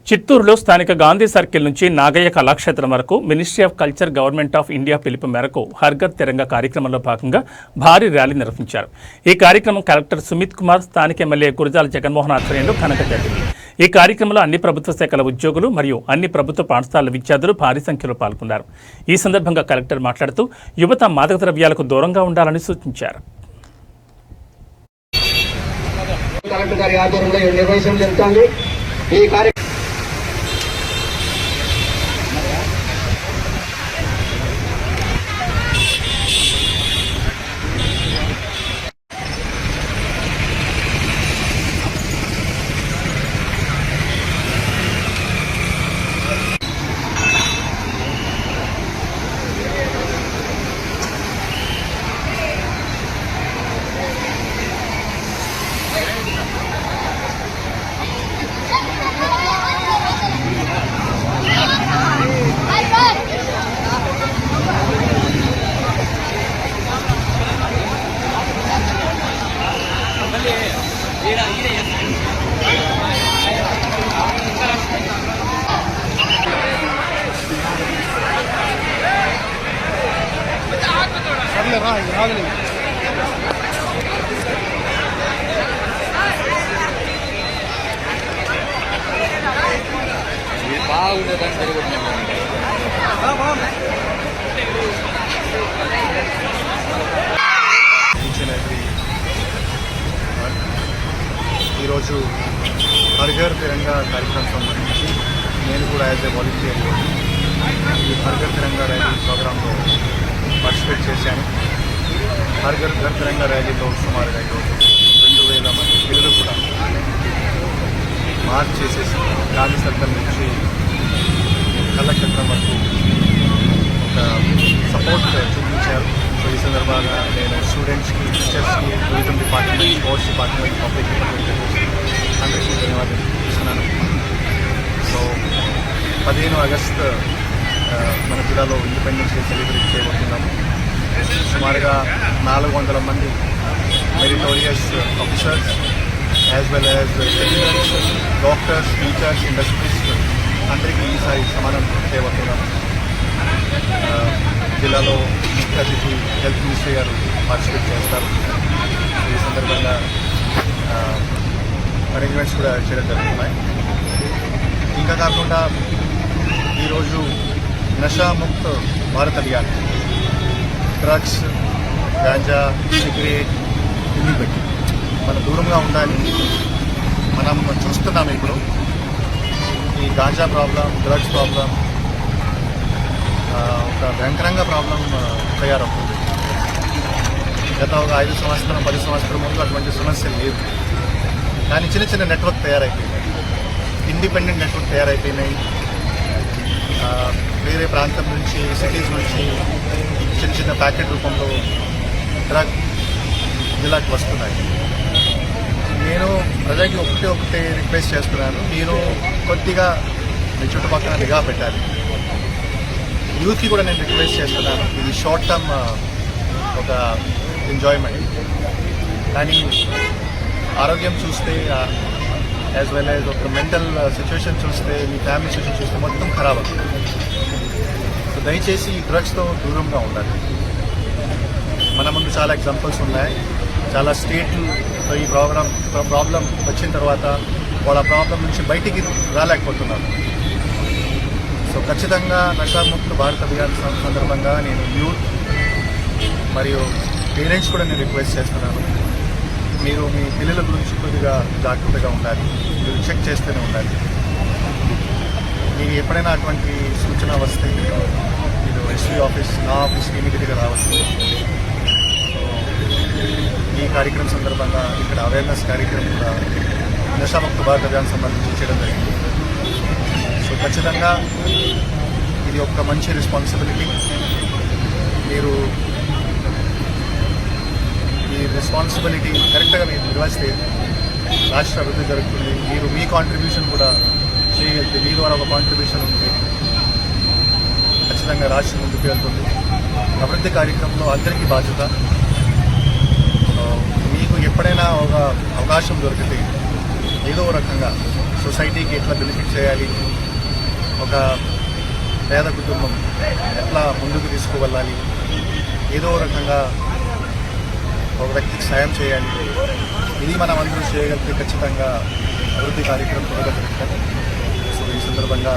చిత్తూరులో స్థానిక గాంధీ సర్కిల్ నుంచి నాగయ్య కళాక్షేత్రం వరకు ministry of culture government of India పిలుపు మేరకు హర్ఘర్ తిరంగా కార్యక్రమంలో భాగంగా భారీ ర్యాలీ నిర్వహించారు. ఈ కార్యక్రమం కలెక్టర్ సుమిత్ కుమార్, స్థానిక ఎమ్మెల్యే గురజాల జగన్మోహన్ ఆధ్వర్యంలో ఘనంగా జరిగింది. ఈ కార్యక్రమంలో అన్ని ప్రభుత్వ శాఖల ఉద్యోగులు మరియు అన్ని ప్రభుత్వ పాఠశాలల విద్యార్థులు భారీ సంఖ్యలో పాల్గొన్నారు. ఈ సందర్భంగా కలెక్టర్ మాట్లాడుతూ యువత మాదక ద్రవ్యాలకు దూరంగా ఉండాలని సూచించారు. కలెక్టర్ గారి ఆధ్వర్యంలో నిర్వహించడం జరుగుతుంది. ఈ కార్యక్రమం ఈరోజు హర్ఘర్ తిరంగా కార్యక్రమం సంబంధించి నేను కూడా యాజ్ ఏ వాలంటీర్ ఈ హర్ఘర్ తిరంగా ర్యాలీ ప్రోగ్రాంలో పార్టిసిపేట్ చేశాను. హర్ఘర్ తిరంగా ర్యాలీలో సుమారుగా ఈరోజు 2000 మంది పిల్లలు కూడా మార్చ్ చేసేసి గాంధీ సర్కిల్ నుంచి కళాక్షేత్రం వరకు ఒక సపోర్ట్ చూపించారు. సో ఈ సందర్భంగా నేను స్టూడెంట్స్కి, టీచర్స్కి, tourism department, sports department, public department అందరికీ ధన్యవాదాలు ఇస్తున్నాను. సో 15 ఆగస్టు మన జిల్లాలో ఇండిపెండెన్స్ డే సెలబ్రేట్ చేయబోతున్నాము. సుమారుగా 400 మంది meritorious officers as well as citizens, doctors, teachers, industries అందరికీ ఈసారి సమానం చేయబోతున్నాము. జిల్లాలో ముఖ్య అతిథి హెల్త్ మినిస్ట్రీ గారు పార్టిసిపేట్ చేస్తారు. ఈ సందర్భంగా అరేంజ్మెంట్స్ కూడా చేయడం జరుగుతున్నాయి. ఇంకా కాకుండా ఈరోజు నషాముక్త భారత్ అభియాన్, డ్రగ్స్, గాంజా, సిగరెట్ ఇన్ని పెట్టి మనం దూరంగా ఉండాలి. మనం చూస్తున్నాం ఇప్పుడు ఈ గాంజా ప్రాబ్లం, డ్రగ్స్ ప్రాబ్లం ఒక భయంకరంగా ప్రాబ్లం తయారవుతుంది. గత ఒక 5 సంవత్సరం 10 సంవత్సరం ముందు అటువంటి సమస్యలు లేవు. కానీ చిన్న చిన్న నెట్వర్క్ తయారైపోయినాయి, ఇండిపెండెంట్ నెట్వర్క్ తయారైపోయినాయి. వేరే ప్రాంతం నుంచి, సిటీస్ నుంచి చిన్న చిన్న ప్యాకెట్ రూపంలో డ్రగ్ జిల్లాకి వస్తున్నాయి. నేను ప్రజలకి ఒకటే రిక్వెస్ట్ చేస్తున్నాను, మీరు కొద్దిగా మీ చుట్టుపక్కల నిఘా పెట్టాలి. యూత్కి కూడా నేను రిక్వెస్ట్ చేస్తున్నాను, ఇది షార్ట్ టర్మ్ ఒక ఎంజాయ్మెంట్, కానీ ఆరోగ్యం చూస్తే యాజ్ వెల్ యాజ్ ఒక మెంటల్ సిచ్యువేషన్ చూస్తే, మీ ఫ్యామిలీ సిచ్యువేషన్ చూస్తే మొత్తం ఖరాబ్ అవుతుంది. సో దయచేసి ఈ డ్రగ్స్తో దూరంగా ఉండాలి. మన ముందు చాలా ఎగ్జాంపుల్స్ ఉన్నాయి. చాలా స్టేట్లు ఈ ప్రాబ్లం వచ్చిన తర్వాత వాళ్ళ ప్రాబ్లం నుంచి బయటికి రాలేకపోతున్నారు. సో ఖచ్చితంగా నషాముక్త భారత్ అభియాన్ సందర్భంగా నేను యూత్ మరియు పేరెంట్స్ కూడా నేను రిక్వెస్ట్ చేస్తున్నాను, మీరు మీ పిల్లల గురించి కొద్దిగా జాగ్రత్తగా ఉండాలి. మీరు చెక్ చేస్తూనే ఉండాలి. మీకు ఎప్పుడైనా అటువంటి సూచన వస్తే మీరు ఎస్పీ ఆఫీస్, నా ఆఫీస్కి ఇమీడియట్గా రావచ్చు. ఈ కార్యక్రమం సందర్భంగా ఇక్కడ అవేర్నెస్ కార్యక్రమం కూడా నషాముక్త భారత్ అభియాన్ సంబంధించి చేయడం జరిగింది. సో ఖచ్చితంగా ఇది ఒక మంచి రెస్పాన్సిబిలిటీ. మీరు ఈ రెస్పాన్సిబిలిటీ కరెక్ట్గా మీరు నిర్వహిస్తే రాష్ట్ర అభివృద్ధి జరుగుతుంది. మీరు మీ కాంట్రిబ్యూషన్ కూడా చేయగలిగితే, మీ ద్వారా ఒక కాంట్రిబ్యూషన్ ఉంటే ఖచ్చితంగా రాష్ట్రం ముందుకు వెళ్తుంది. అభివృద్ధి కార్యక్రమంలో అందరికీ బాధ్యత. మీకు ఎప్పుడైనా ఒక అవకాశం దొరికితే ఏదో రకంగా సొసైటీకి ఎట్లా బెనిఫిట్ చేయాలి, ఒక పేద కుటుంబం ఎట్లా ముందుకు తీసుకువెళ్ళాలి, ఏదో రకంగా ఒక వ్యక్తికి సాయం చేయాలి, ఇది మనం అందరూ చేయగలిగితే ఖచ్చితంగా అభివృద్ధి కార్యక్రమం త్వరగా జరుగుతుంది. సో ఈ సందర్భంగా